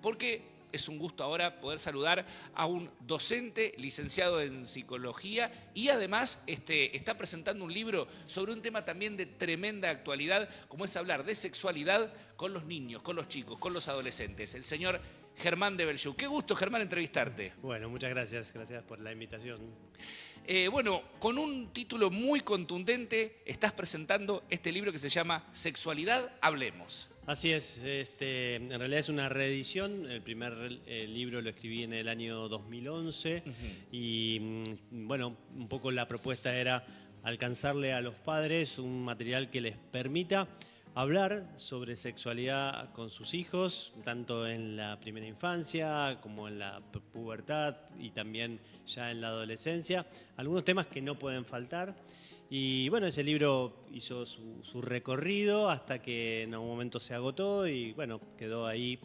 porque es un gusto ahora poder saludar a un docente licenciado en psicología y además está presentando un libro sobre un tema también de tremenda actualidad, como es hablar de sexualidad con los niños, con los chicos, con los adolescentes. El señor Germán de Belchú. Qué gusto, Germán, entrevistarte. Bueno, muchas gracias. Gracias por la invitación. Bueno, con un título muy contundente estás presentando este libro que se llama Sexualidad, Hablemos. Así es, en realidad es una reedición. El primer libro lo escribí en el año 2011 y bueno, un poco la propuesta era alcanzarle a los padres un material que les permita hablar sobre sexualidad con sus hijos, tanto en la primera infancia como en la pubertad y también ya en la adolescencia. Algunos temas que no pueden faltar. Y bueno, ese libro hizo su recorrido hasta que en algún momento se agotó y bueno, quedó ahí.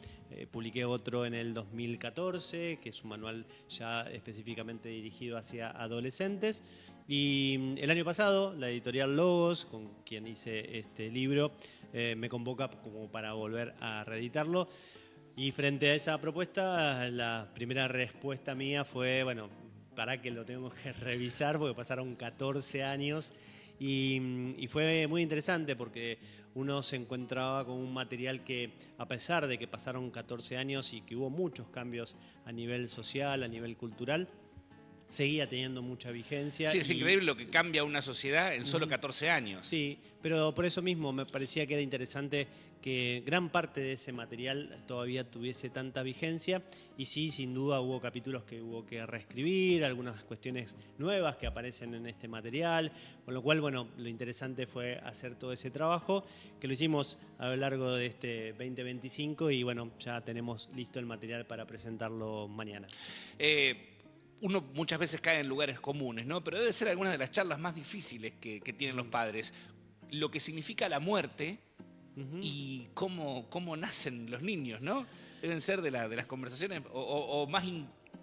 Publiqué otro en el 2014, que es un manual ya específicamente dirigido hacia adolescentes. Y el año pasado, la editorial Logos, con quien hice este libro, me convoca como para volver a reeditarlo. Y frente a esa propuesta, la primera respuesta mía fue, bueno, para que lo tengo que revisar porque pasaron 14 años y fue muy interesante porque uno se encontraba con un material que, a pesar de que pasaron 14 años y que hubo muchos cambios a nivel social, a nivel cultural, seguía teniendo mucha vigencia. Sí, es increíble lo que cambia una sociedad en solo 14 años. Sí, pero por eso mismo me parecía que era interesante que gran parte de ese material todavía tuviese tanta vigencia y sí, sin duda hubo capítulos que hubo que reescribir, algunas cuestiones nuevas que aparecen en este material, con lo cual, bueno, lo interesante fue hacer todo ese trabajo, que lo hicimos a lo largo de este 2025 y bueno, ya tenemos listo el material para presentarlo mañana. Uno muchas veces cae en lugares comunes, ¿no? Pero debe ser alguna de las charlas más difíciles que tienen los padres. Lo que significa la muerte y cómo nacen los niños, ¿no? Deben ser de las conversaciones o más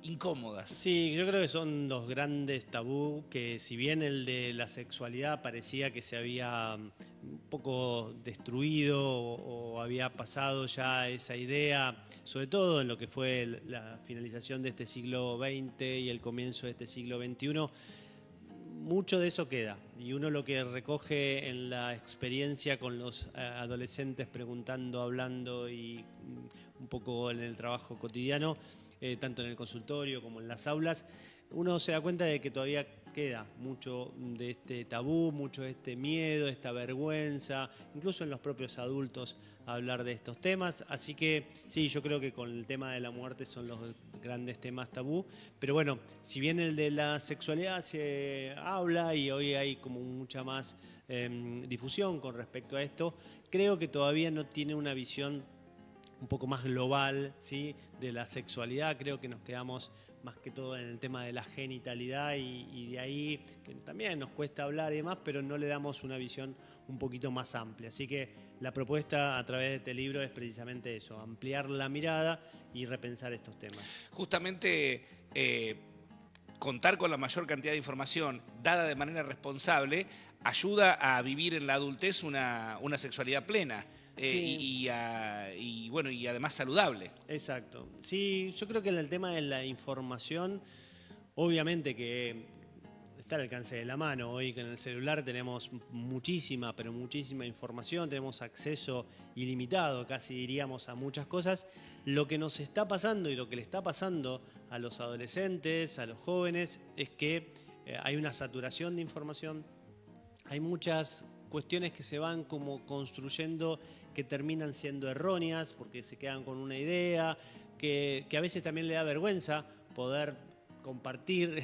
incómodas. Sí, yo creo que son dos grandes tabú que si bien el de la sexualidad parecía que se había un poco destruido o había pasado ya esa idea, sobre todo en lo que fue la finalización de este siglo XX y el comienzo de este siglo XXI, mucho de eso queda y uno lo que recoge en la experiencia con los adolescentes preguntando, hablando y un poco en el trabajo cotidiano, tanto en el consultorio como en las aulas, uno se da cuenta de que todavía queda mucho de este tabú, mucho de este miedo, esta vergüenza, incluso en los propios adultos hablar de estos temas. Así que sí, yo creo que con el tema de la muerte son los grandes temas tabú, pero bueno, si bien el de la sexualidad se habla y hoy hay como mucha más difusión con respecto a esto, creo que todavía no tiene una visión un poco más global, ¿sí?, de la sexualidad. Creo que nos quedamos más que todo en el tema de la genitalidad y de ahí que también nos cuesta hablar y demás, pero no le damos una visión un poquito más amplia. Así que la propuesta a través de este libro es precisamente eso, ampliar la mirada y repensar estos temas. Justamente contar con la mayor cantidad de información dada de manera responsable ayuda a vivir en la adultez una sexualidad plena. Sí. Y bueno, y además saludable. Exacto. Sí, yo creo que en el tema de la información, obviamente que está al alcance de la mano. Hoy con el celular tenemos muchísima, pero muchísima información, tenemos acceso ilimitado, casi diríamos, a muchas cosas. Lo que nos está pasando y lo que le está pasando a los adolescentes, a los jóvenes, es que hay una saturación de información, hay muchas cuestiones que se van como construyendo que terminan siendo erróneas porque se quedan con una idea que a veces también le da vergüenza poder compartir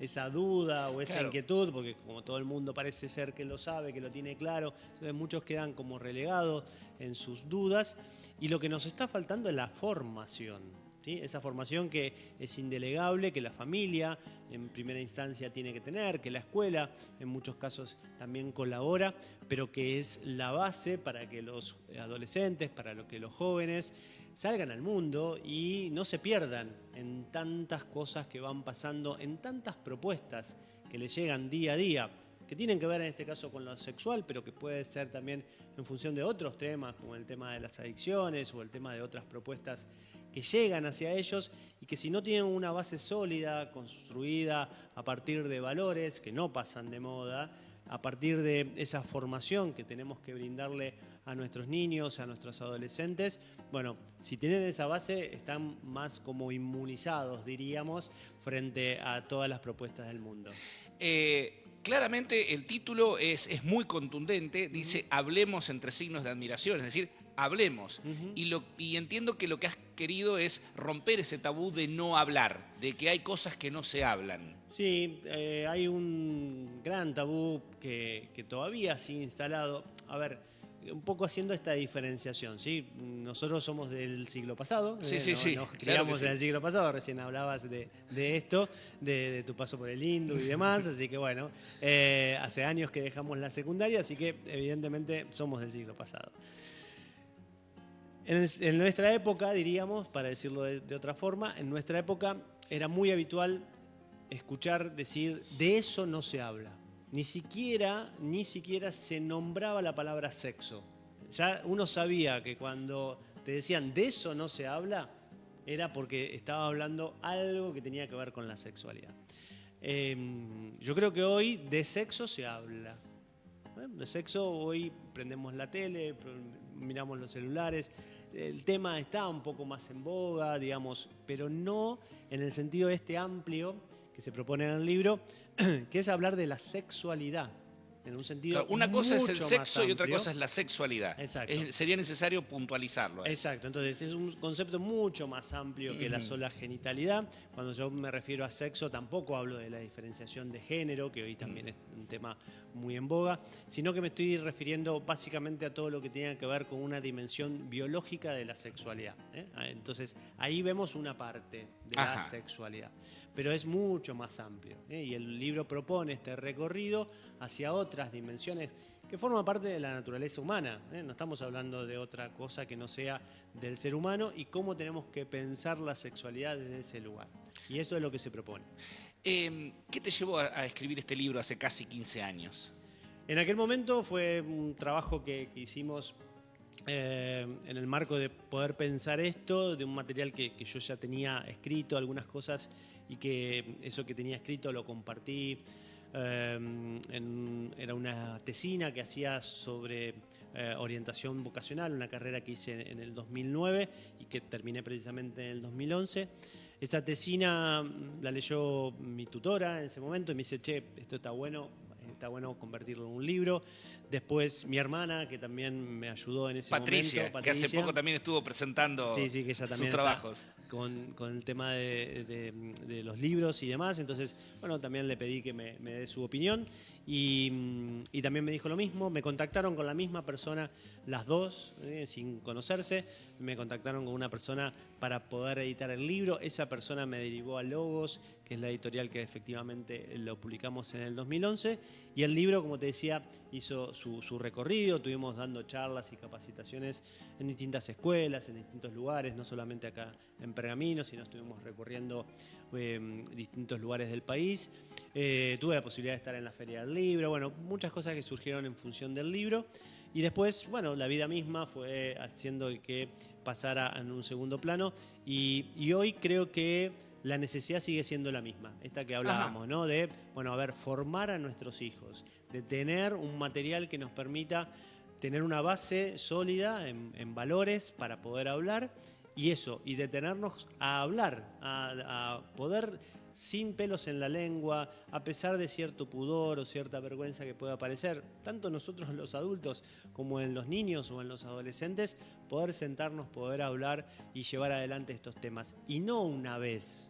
esa duda o esa Claro. inquietud, porque como todo el mundo parece ser que lo sabe, que lo tiene claro, entonces muchos quedan como relegados en sus dudas y lo que nos está faltando es la formación. ¿Sí? Esa formación que es indelegable, que la familia en primera instancia tiene que tener, que la escuela en muchos casos también colabora, pero que es la base para que los adolescentes, para que los jóvenes salgan al mundo y no se pierdan en tantas cosas que van pasando, en tantas propuestas que les llegan día a día. que tienen que ver en este caso con lo sexual, pero que puede ser también en función de otros temas, como el tema de las adicciones o el tema de otras propuestas que llegan hacia ellos y que si no tienen una base sólida, construida a partir de valores que no pasan de moda, a partir de esa formación que tenemos que brindarle a nuestros niños, a nuestros adolescentes, bueno, si tienen esa base están más como inmunizados, diríamos, frente a todas las propuestas del mundo. Claramente el título es muy contundente, dice hablemos entre signos de admiración, es decir, hablemos. Y entiendo que lo que has querido es romper ese tabú de no hablar, de que hay cosas que no se hablan. Sí, hay un gran tabú que todavía sigue instalado. A ver, un poco haciendo esta diferenciación, ¿sí? Nosotros somos del siglo pasado, sí, nos claro criamos que sí. en el siglo pasado, recién hablabas de esto, de tu paso por el Indu y demás, así que bueno, hace años que dejamos la secundaria, así que evidentemente somos del siglo pasado. En nuestra época, diríamos, para decirlo de otra forma, en nuestra época era muy habitual escuchar decir, de eso no se habla. Ni siquiera se nombraba la palabra sexo. Ya uno sabía que cuando te decían, de eso no se habla, era porque estaba hablando algo que tenía que ver con la sexualidad. Yo creo que hoy de sexo se habla. De sexo hoy prendemos la tele, miramos los celulares. El tema está un poco más en boga, digamos, pero no en el sentido amplio que se propone en el libro, que es hablar de la sexualidad, en un sentido Claro, una cosa es el mucho sexo más y otra amplio. cosa es la sexualidad. Exacto. Sería necesario puntualizarlo. Exacto, entonces es un concepto mucho más amplio que la sola genitalidad. Cuando yo me refiero a sexo tampoco hablo de la diferenciación de género, que hoy también es un tema muy en boga, sino que me estoy refiriendo básicamente a todo lo que tiene que ver con una dimensión biológica de la sexualidad. Entonces ahí vemos una parte de la sexualidad, pero es mucho más amplio. Y el libro propone este recorrido hacia otras dimensiones que forma parte de la naturaleza humana. No estamos hablando de otra cosa que no sea del ser humano y cómo tenemos que pensar la sexualidad desde ese lugar. Y eso es lo que se propone. ¿Qué te llevó a escribir este libro hace casi 15 años? En aquel momento fue un trabajo que hicimos en el marco de poder pensar esto, de un material que yo ya tenía escrito, algunas cosas, y que eso que tenía escrito lo compartí. Era una tesina que hacía sobre orientación vocacional, una carrera que hice en el 2009 y que terminé precisamente en el 2011. Esa tesina la leyó mi tutora en ese momento y me dice, che, esto está bueno convertirlo en un libro. Después mi hermana, que también me ayudó en ese momento. Patricia, que hace poco también estuvo presentando que ella también sus trabajos. Con el tema de los libros y demás. Entonces, bueno, también le pedí que me dé su opinión y también me dijo lo mismo. Me contactaron con la misma persona, las dos, sin conocerse. Me contactaron con una persona para poder editar el libro. Esa persona me derivó a Logos, que es la editorial que efectivamente lo publicamos en el 2011. Y el libro, como te decía, hizo su recorrido. Estuvimos dando charlas y capacitaciones en distintas escuelas, en distintos lugares, no solamente acá en Pergamino, sino estuvimos recorriendo distintos lugares del país. Tuve la posibilidad de estar en la Feria del Libro, bueno, muchas cosas que surgieron en función del libro. Y después, bueno, la vida misma fue haciendo que pasara en un segundo plano. Y hoy creo que la necesidad sigue siendo la misma, esta que hablábamos, ¿no? De, bueno, a ver, formar a nuestros hijos, de tener un material que nos permita tener una base sólida en valores para poder hablar y detenernos a hablar, a poder sin pelos en la lengua, a pesar de cierto pudor o cierta vergüenza que pueda aparecer, tanto nosotros los adultos como en los niños o en los adolescentes, poder sentarnos, poder hablar y llevar adelante estos temas. Y no una vez,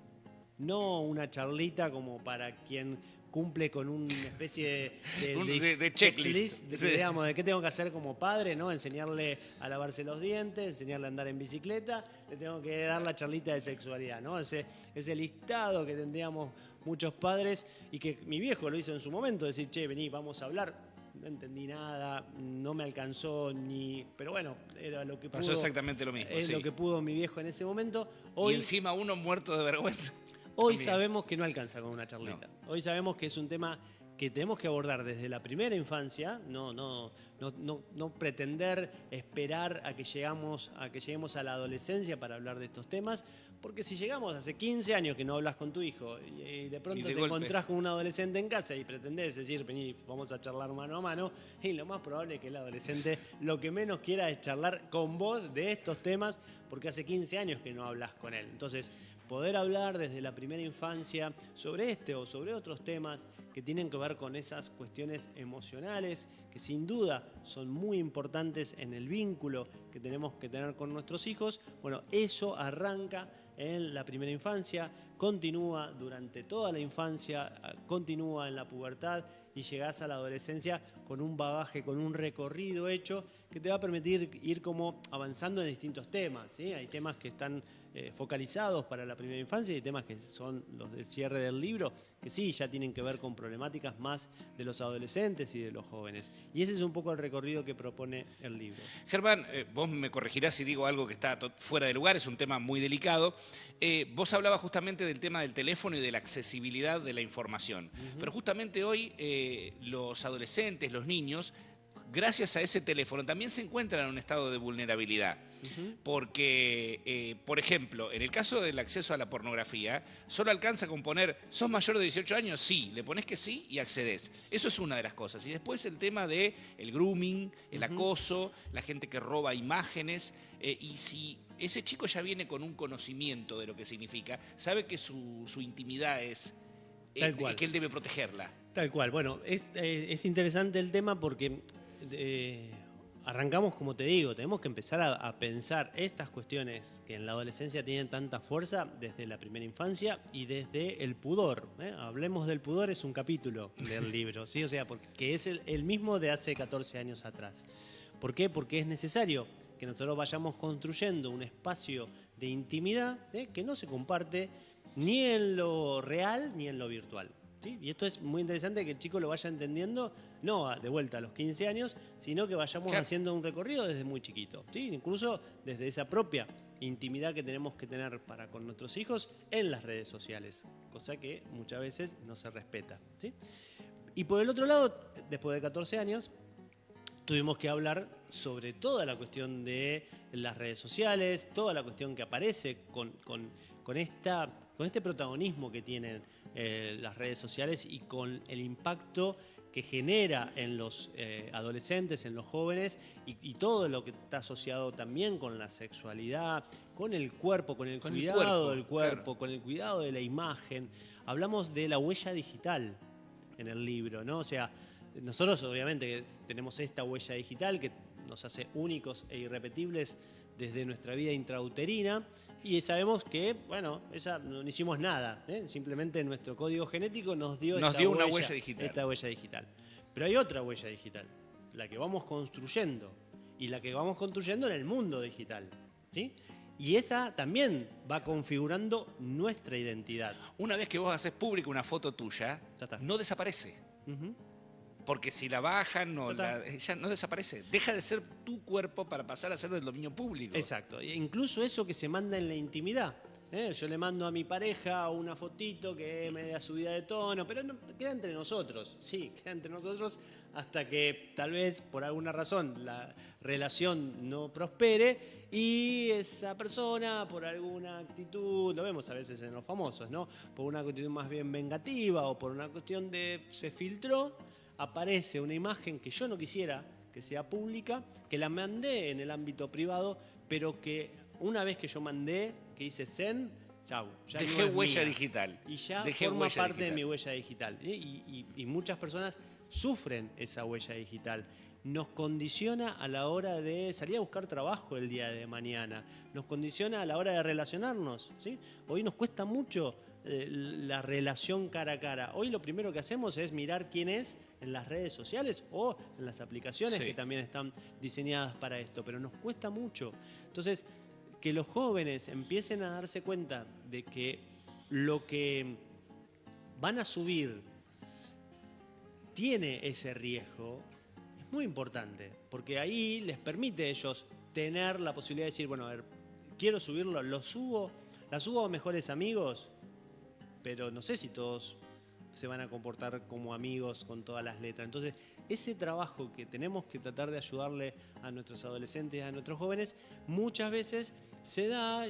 no una charlita como para quien cumple con una especie de checklist, digamos, de qué tengo que hacer como padre, ¿no? Enseñarle a lavarse los dientes, enseñarle a andar en bicicleta, le tengo que dar la charlita de sexualidad, ¿no? Ese listado que tendríamos muchos padres y que mi viejo lo hizo en su momento, decir, che, vení, vamos a hablar. No entendí nada, no me alcanzó pero bueno, era lo que pudo. Pasó exactamente lo mismo. Es lo que pudo mi viejo en ese momento. Hoy, y encima uno muerto de vergüenza. Hoy sabemos que no alcanza con una charlita. No. Hoy sabemos que es un tema que tenemos que abordar desde la primera infancia, no pretender esperar a que lleguemos a la adolescencia para hablar de estos temas, porque si llegamos hace 15 años que no hablas con tu hijo y de pronto te encontrás con un adolescente en casa y pretendés decir, vení, vamos a charlar mano a mano, y lo más probable es que el adolescente lo que menos quiera es charlar con vos de estos temas, porque hace 15 años que no hablas con él. Entonces, poder hablar desde la primera infancia sobre este o sobre otros temas que tienen que ver con esas cuestiones emocionales, que sin duda son muy importantes en el vínculo que tenemos que tener con nuestros hijos, bueno, eso arranca en la primera infancia, continúa durante toda la infancia, continúa en la pubertad y llegás a la adolescencia con un bagaje, con un recorrido hecho que te va a permitir ir como avanzando en distintos temas, ¿sí? Hay temas que están focalizados para la primera infancia y temas que son los del cierre del libro, que sí, ya tienen que ver con problemáticas más de los adolescentes y de los jóvenes. Y ese es un poco el recorrido que propone el libro. Germán, vos me corregirás si digo algo que está fuera de lugar, es un tema muy delicado. Vos hablabas justamente del tema del teléfono y de la accesibilidad de la información. Pero justamente hoy los adolescentes, los niños, gracias a ese teléfono también se encuentran en un estado de vulnerabilidad. Porque, por ejemplo, en el caso del acceso a la pornografía, solo alcanza con poner, ¿sos mayor de 18 años? Sí, le pones que sí y accedes. Eso es una de las cosas. Y después el tema del grooming, el acoso, la gente que roba imágenes. Y si ese chico ya viene con un conocimiento de lo que significa, sabe que su intimidad es que él debe protegerla. Tal cual. Bueno, es interesante el tema porque arrancamos, como te digo, tenemos que empezar a pensar estas cuestiones que en la adolescencia tienen tanta fuerza desde la primera infancia y desde el pudor. Hablemos del pudor, es un capítulo del libro, ¿sí? O sea, porque es el mismo de hace 14 años atrás. ¿Por qué? Porque es necesario que nosotros vayamos construyendo un espacio de intimidad que no se comparte ni en lo real ni en lo virtual. ¿Sí? Y esto es muy interesante que el chico lo vaya entendiendo, no de vuelta a los 15 años, sino que vayamos haciendo un recorrido desde muy chiquito, ¿sí? Incluso desde esa propia intimidad que tenemos que tener para con nuestros hijos en las redes sociales, cosa que muchas veces no se respeta, ¿sí? Y por el otro lado, después de 14 años, tuvimos que hablar sobre toda la cuestión de las redes sociales, toda la cuestión que aparece con este protagonismo que tienen las redes sociales y con el impacto que genera en los adolescentes, en los jóvenes y todo lo que está asociado también con la sexualidad, con el cuerpo, con el cuidado del cuerpo, claro, con el cuidado de la imagen. Hablamos de la huella digital en el libro, ¿no? O sea, nosotros obviamente tenemos esta huella digital que nos hace únicos e irrepetibles desde nuestra vida intrauterina y sabemos que, bueno, no hicimos nada, simplemente nuestro código genético nos dio una huella digital. Esta huella digital. Pero hay otra huella digital, la que vamos construyendo y la que vamos construyendo en el mundo digital, ¿sí? Y esa también va configurando nuestra identidad. Una vez que vos haces pública una foto tuya, no desaparece. Porque si la bajan, ya no desaparece. Deja de ser tu cuerpo para pasar a ser del dominio público. Exacto. E incluso eso que se manda en la intimidad. Yo le mando a mi pareja una fotito que es media subida de tono, pero no, queda entre nosotros. Sí, queda entre nosotros hasta que tal vez por alguna razón la relación no prospere y esa persona por alguna actitud, lo vemos a veces en los famosos, ¿no? Por una actitud más bien vengativa o por una cuestión de se filtró, aparece una imagen que yo no quisiera que sea pública, que la mandé en el ámbito privado, pero que una vez que yo mandé, que hice send, chau. Ya dejé huella digital. Y ya forma parte de mi huella digital. Y muchas personas sufren esa huella digital. Nos condiciona a la hora de salir a buscar trabajo el día de mañana. Nos condiciona a la hora de relacionarnos, ¿sí? Hoy nos cuesta mucho la relación cara a cara. Hoy lo primero que hacemos es mirar quién es en las redes sociales o en las aplicaciones que también están diseñadas para esto, pero nos cuesta mucho. Entonces, que los jóvenes empiecen a darse cuenta de que lo que van a subir tiene ese riesgo, es muy importante, porque ahí les permite a ellos tener la posibilidad de decir, bueno, a ver, quiero subirlo, la subo a mejores amigos, pero no sé si todos se van a comportar como amigos con todas las letras. Entonces, ese trabajo que tenemos que tratar de ayudarle a nuestros adolescentes, a nuestros jóvenes, muchas veces se da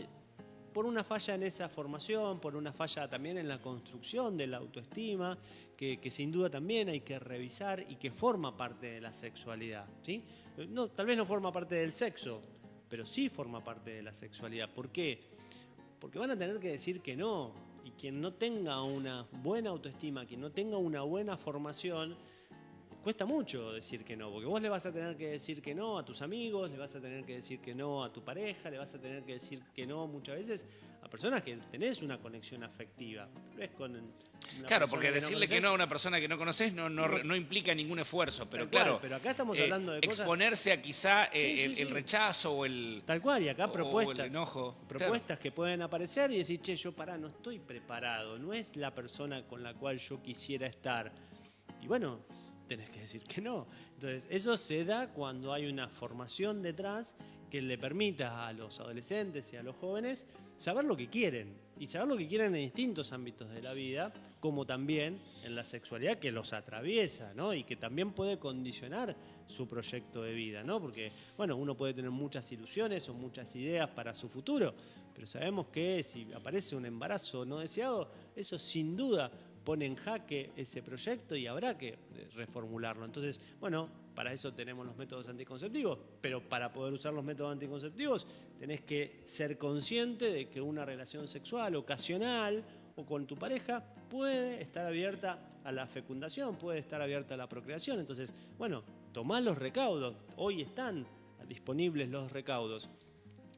por una falla en esa formación, por una falla también en la construcción de la autoestima, que sin duda también hay que revisar y que forma parte de la sexualidad, ¿sí? No, tal vez no forma parte del sexo, pero sí forma parte de la sexualidad. ¿Por qué? Porque van a tener que decir que no. Y quien no tenga una buena autoestima, quien no tenga una buena formación, cuesta mucho decir que no, porque vos le vas a tener que decir que no a tus amigos, le vas a tener que decir que no a tu pareja, le vas a tener que decir que no muchas veces a personas que tenés una conexión afectiva. Tal vez con una Claro, porque persona decirle que no a una persona que no conoces no implica ningún esfuerzo, pero Tal cual, claro, pero acá estamos hablando de cosas... exponerse a quizá Sí. el rechazo o el, Tal cual, y acá o propuestas, el enojo. propuestas que pueden aparecer y decir, che, yo no estoy preparado, no es la persona con la cual yo quisiera estar. Y bueno, tenés que decir que no. Entonces, eso se da cuando hay una formación detrás que le permita a los adolescentes y a los jóvenes saber lo que quieren. Y saber lo que quieren en distintos ámbitos de la vida, como también en la sexualidad que los atraviesa, ¿no? Y que también puede condicionar su proyecto de vida, ¿no? Porque, bueno, uno puede tener muchas ilusiones o muchas ideas para su futuro, pero sabemos que si aparece un embarazo no deseado, eso sin duda pone en jaque ese proyecto y habrá que reformularlo. Entonces, bueno, para eso tenemos los métodos anticonceptivos, pero para poder usar los métodos anticonceptivos tenés que ser consciente de que una relación sexual ocasional o con tu pareja puede estar abierta a la fecundación, puede estar abierta a la procreación. Entonces, bueno, tomá los recaudos. Hoy están disponibles los recaudos.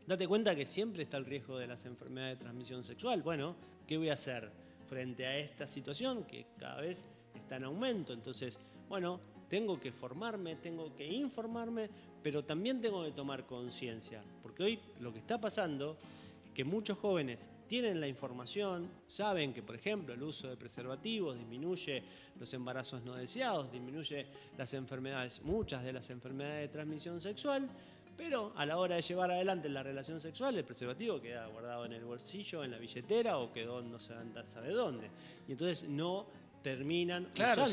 Date cuenta que siempre está el riesgo de las enfermedades de transmisión sexual. Bueno, ¿qué voy a hacer frente a esta situación que cada vez está en aumento? Entonces, bueno, tengo que formarme, tengo que informarme, pero también tengo que tomar conciencia. Porque hoy lo que está pasando es que muchos jóvenes tienen la información, saben que, por ejemplo, el uso de preservativos disminuye los embarazos no deseados, disminuye las enfermedades, muchas de las enfermedades de transmisión sexual, pero a la hora de llevar adelante la relación sexual, el preservativo queda guardado en el bolsillo, en la billetera o quedó no se sabe dónde. Y entonces no terminan usando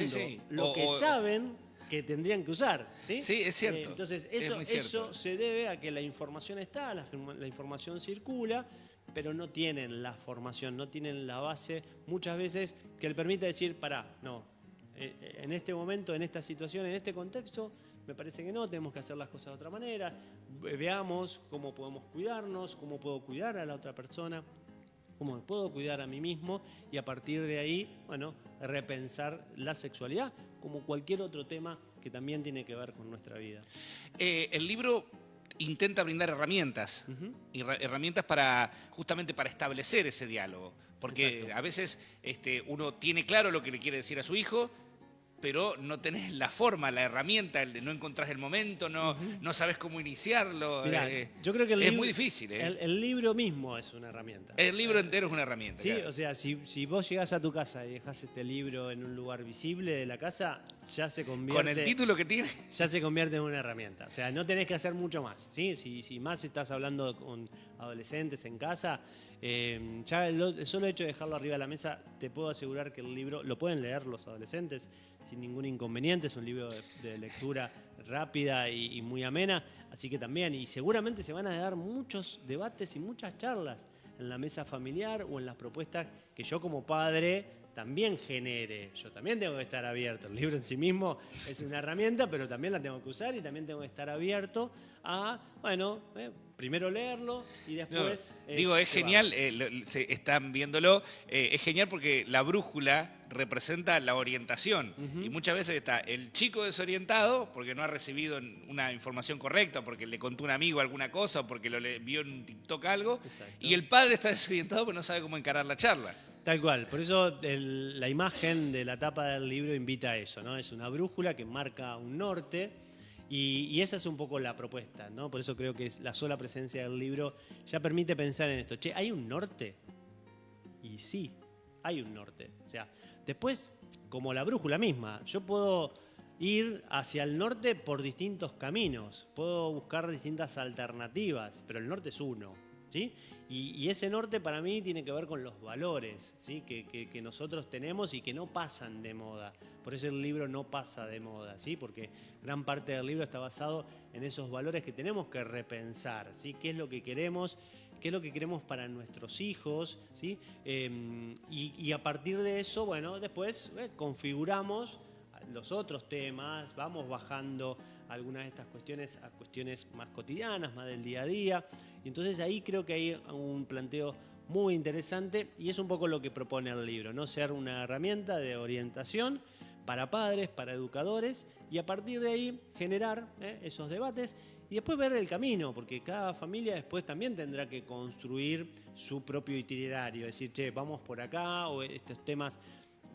lo que saben que tendrían que usar. Sí, sí, es cierto. Entonces es eso se debe a que la información está, la información circula, pero no tienen la formación, no tienen la base muchas veces que le permita decir, en este momento, en esta situación, en este contexto, me parece que no, tenemos que hacer las cosas de otra manera, veamos cómo podemos cuidarnos, cómo puedo cuidar a la otra persona, cómo me puedo cuidar a mí mismo y a partir de ahí, bueno, repensar la sexualidad como cualquier otro tema que también tiene que ver con nuestra vida. El libro intenta brindar herramientas, herramientas justamente para establecer ese diálogo, porque Exacto. a veces uno tiene claro lo que le quiere decir a su hijo, pero no tenés la forma, la herramienta, no encontrás el momento, no sabes cómo iniciarlo. Mirá, yo creo que es muy difícil. El libro mismo es una herramienta. El libro entero es una herramienta. Sí, claro. o sea, si vos llegás a tu casa y dejás este libro en un lugar visible de la casa, ya se convierte... Con el título que tiene... Ya se convierte en una herramienta. O sea, no tenés que hacer mucho más, ¿sí? Si más estás hablando con adolescentes en casa, ya el solo hecho de dejarlo arriba de la mesa, te puedo asegurar que el libro lo pueden leer los adolescentes sin ningún inconveniente. Es un libro de lectura rápida y muy amena, así que también, y seguramente se van a dar muchos debates y muchas charlas en la mesa familiar o en las propuestas que yo como padre también genere. Yo también tengo que estar abierto. El libro en sí mismo es una herramienta, pero también la tengo que usar y también tengo que estar abierto a, primero leerlo y después... es genial, se están viéndolo, es genial porque la brújula representa la orientación y muchas veces está el chico desorientado porque no ha recibido una información correcta, porque le contó un amigo alguna cosa o porque vio en un TikTok algo. Exacto. Y el padre está desorientado pero no sabe cómo encarar la charla. Tal cual, por eso la imagen de la tapa del libro invita a eso, ¿no? Es una brújula que marca un norte y esa es un poco la propuesta, ¿no? Por eso creo que la sola presencia del libro ya permite pensar en esto. Che, ¿hay un norte? Y sí, hay un norte. O sea, después, como la brújula misma, yo puedo ir hacia el norte por distintos caminos, puedo buscar distintas alternativas, pero el norte es uno, ¿sí? Y ese norte para mí tiene que ver con los valores, ¿sí? que nosotros tenemos y que no pasan de moda. Por eso el libro no pasa de moda, ¿sí? Porque gran parte del libro está basado en esos valores que tenemos que repensar, ¿sí? ¿Qué es lo que queremos? ¿Qué es lo que queremos para nuestros hijos? ¿Sí? Y a partir de eso, bueno, después configuramos los otros temas, vamos bajando algunas de estas cuestiones a cuestiones más cotidianas, más del día a día. Y entonces ahí creo que hay un planteo muy interesante y es un poco lo que propone el libro, ¿no? Ser una herramienta de orientación para padres, para educadores y a partir de ahí generar esos debates y después ver el camino, porque cada familia después también tendrá que construir su propio itinerario, decir, che, vamos por acá o estos temas.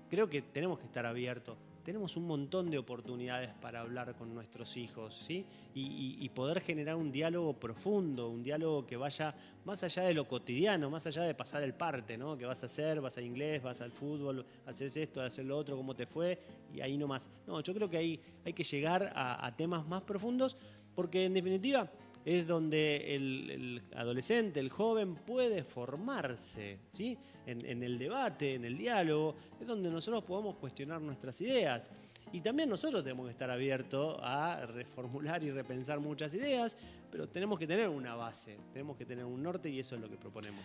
Creo que tenemos que estar abiertos. Tenemos un montón de oportunidades para hablar con nuestros hijos, ¿sí? Y poder generar un diálogo profundo, un diálogo que vaya más allá de lo cotidiano, más allá de pasar el parte, ¿no? ¿Qué vas a hacer? ¿Vas a inglés? ¿Vas al fútbol? ¿Haces esto? ¿Haces lo otro? ¿Cómo te fue? Y ahí nomás. No, yo creo que ahí hay que llegar a temas más profundos porque en definitiva es donde el adolescente, el joven puede formarse, ¿sí? En el debate, en el diálogo, es donde nosotros podemos cuestionar nuestras ideas. Y también nosotros tenemos que estar abiertos a reformular y repensar muchas ideas, pero tenemos que tener una base, tenemos que tener un norte y eso es lo que proponemos.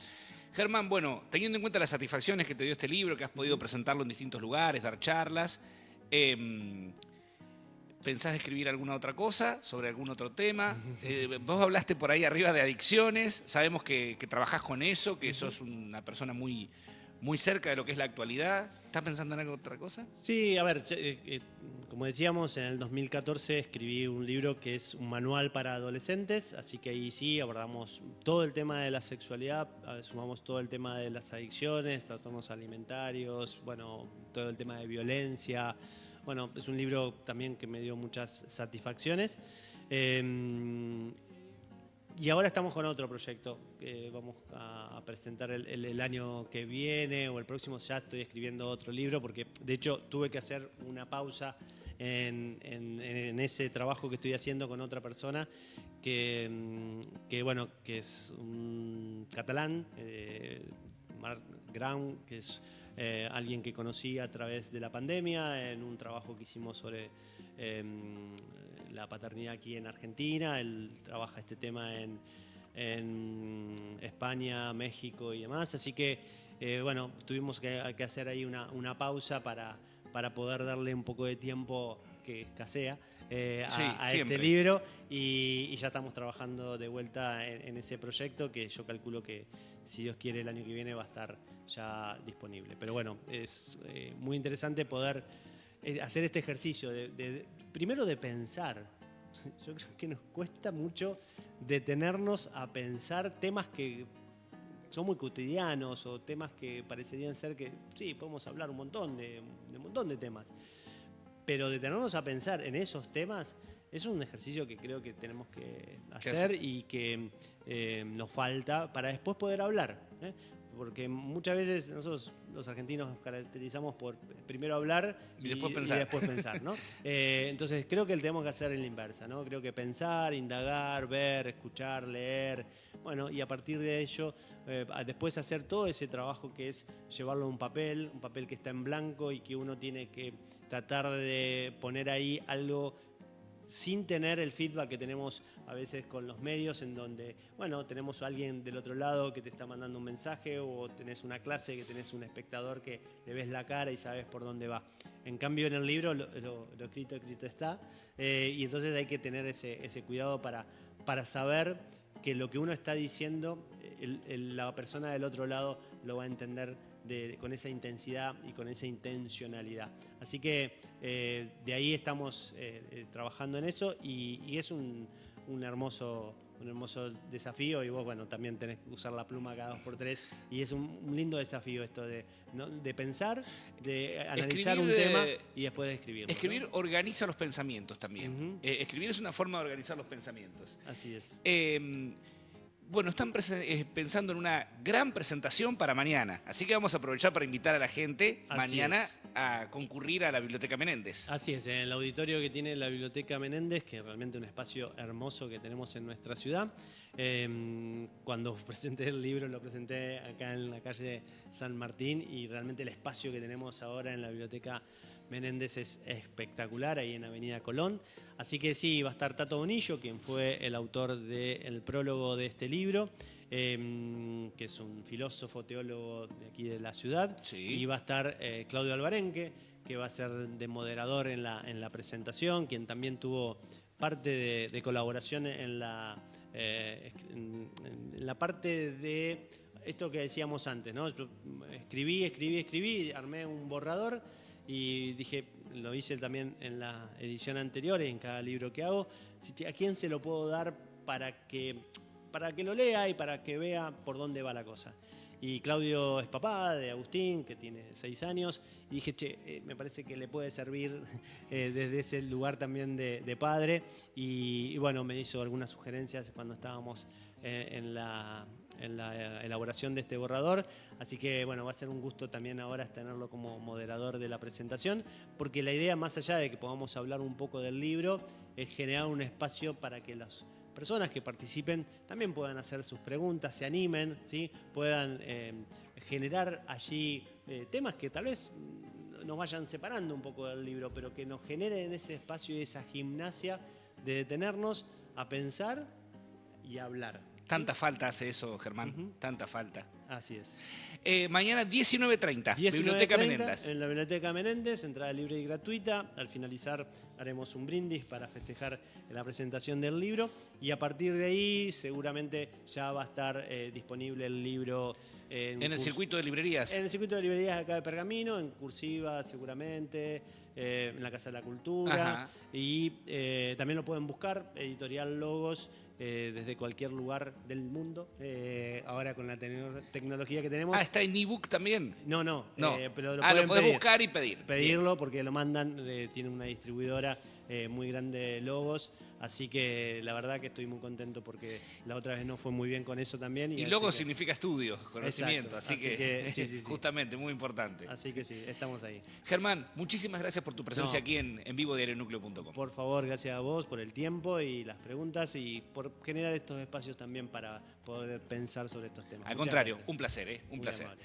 Germán, bueno, teniendo en cuenta las satisfacciones que te dio este libro, que has podido presentarlo en distintos lugares, dar charlas, ¿pensás escribir alguna otra cosa sobre algún otro tema? Vos hablaste por ahí arriba de adicciones, sabemos que trabajás con eso, que sos una persona muy, muy cerca de lo que es la actualidad. ¿Estás pensando en alguna otra cosa? Sí, a ver, como decíamos, en el 2014 escribí un libro que es un manual para adolescentes, así que ahí sí abordamos todo el tema de la sexualidad, sumamos todo el tema de las adicciones, trastornos alimentarios, bueno, todo el tema de violencia. Bueno, es un libro también que me dio muchas satisfacciones. Y ahora estamos con otro proyecto que vamos a presentar el año que viene o el próximo. Ya estoy escribiendo otro libro porque, de hecho, tuve que hacer una pausa en ese trabajo que estoy haciendo con otra persona que es un catalán, Marc Grau, que es alguien que conocí a través de la pandemia en un trabajo que hicimos sobre la paternidad aquí en Argentina. Él trabaja este tema en España, México y demás. Así que, tuvimos que hacer ahí una pausa para poder darle un poco de tiempo que escasea a este libro. Y ya estamos trabajando de vuelta en ese proyecto que yo calculo que, si Dios quiere, el año que viene va a estar ya disponible. Pero bueno, es muy interesante poder hacer este ejercicio primero de pensar. Yo creo que nos cuesta mucho detenernos a pensar temas que son muy cotidianos o temas que parecerían ser que sí, podemos hablar un montón de temas, pero detenernos a pensar en esos temas es un ejercicio que creo que tenemos que hacer y que nos falta para después poder hablar, ¿eh? Porque muchas veces nosotros los argentinos nos caracterizamos por primero hablar y después pensar, ¿no? Entonces creo que tenemos que hacer en la inversa, ¿no? Creo que pensar, indagar, ver, escuchar, leer, bueno, y a partir de ello después hacer todo ese trabajo que es llevarlo a un papel que está en blanco y que uno tiene que tratar de poner ahí algo sin tener el feedback que tenemos a veces con los medios, en donde, bueno, tenemos a alguien del otro lado que te está mandando un mensaje o tenés una clase que tenés un espectador que le ves la cara y sabes por dónde va. En cambio, en el libro lo escrito está, y entonces hay que tener ese cuidado para saber que lo que uno está diciendo, la persona del otro lado lo va a entender con esa intensidad y con esa intencionalidad. Así que de ahí estamos trabajando en eso y es un hermoso desafío, y vos, bueno, también tenés que usar la pluma cada 2x3 y es un lindo desafío esto de pensar, de analizar un tema y después de escribirlo. Escribir, ¿no? Organiza los pensamientos también. Escribir es una forma de organizar los pensamientos. Así es. Bueno, están pensando en una gran presentación para mañana, así que vamos a aprovechar para invitar a la gente Así mañana es. a concurrir a la Biblioteca Menéndez. Así es, en el auditorio que tiene la Biblioteca Menéndez, que es realmente un espacio hermoso que tenemos en nuestra ciudad. Cuando presenté el libro lo presenté acá en la calle San Martín y realmente el espacio que tenemos ahora en la Biblioteca Menéndez es espectacular, ahí en Avenida Colón. Así que sí, va a estar Tato Bonillo, quien fue el autor del prólogo de este libro, que es un filósofo, teólogo de aquí de la ciudad. Sí. Y va a estar Claudio Alvarenque, que va a ser de moderador en la presentación, quien también tuvo parte de colaboración en la parte de esto que decíamos antes, ¿no? Yo escribí, armé un borrador y dije, lo hice también en la edición anterior, en cada libro que hago, ¿a quién se lo puedo dar para que lo lea y para que vea por dónde va la cosa? Y Claudio es papá de Agustín, que tiene 6 años, y dije, me parece que le puede servir desde ese lugar también de padre. Y bueno, me hizo algunas sugerencias cuando estábamos en la elaboración de este borrador. Así que bueno, va a ser un gusto también ahora tenerlo como moderador de la presentación, porque la idea, más allá de que podamos hablar un poco del libro, es generar un espacio para que las personas que participen también puedan hacer sus preguntas, se animen, ¿sí? Puedan generar allí temas que tal vez nos vayan separando un poco del libro, pero que nos generen ese espacio y esa gimnasia de detenernos a pensar y a hablar. Tanta falta hace eso, Germán, tanta falta. Así es. Mañana 19:30, Biblioteca Menéndez. En la Biblioteca Menéndez, entrada libre y gratuita. Al finalizar haremos un brindis para festejar la presentación del libro y a partir de ahí seguramente ya va a estar disponible el libro en el circuito de librerías. En el circuito de librerías acá de Pergamino, en cursiva seguramente, en la Casa de la Cultura. Ajá. Y también lo pueden buscar, Editorial Logos, desde cualquier lugar del mundo, ahora con la tecnología que tenemos. ¿Está en ebook también? No. Pero lo lo podés pedir. buscar y pedir. Pedirlo porque lo mandan, tiene una distribuidora muy grande de Logos, así que la verdad que estoy muy contento porque la otra vez no fue muy bien con eso también. Y Logos significa estudio, conocimiento, exacto, así que sí. justamente, muy importante. Así que sí, estamos ahí. Germán, muchísimas gracias por tu presencia aquí en vivodiarionucleo.com. Por favor, gracias a vos por el tiempo y las preguntas y por generar estos espacios también para poder pensar sobre estos temas. Al Muchas contrario, gracias. un placer, un Muy placer. amable.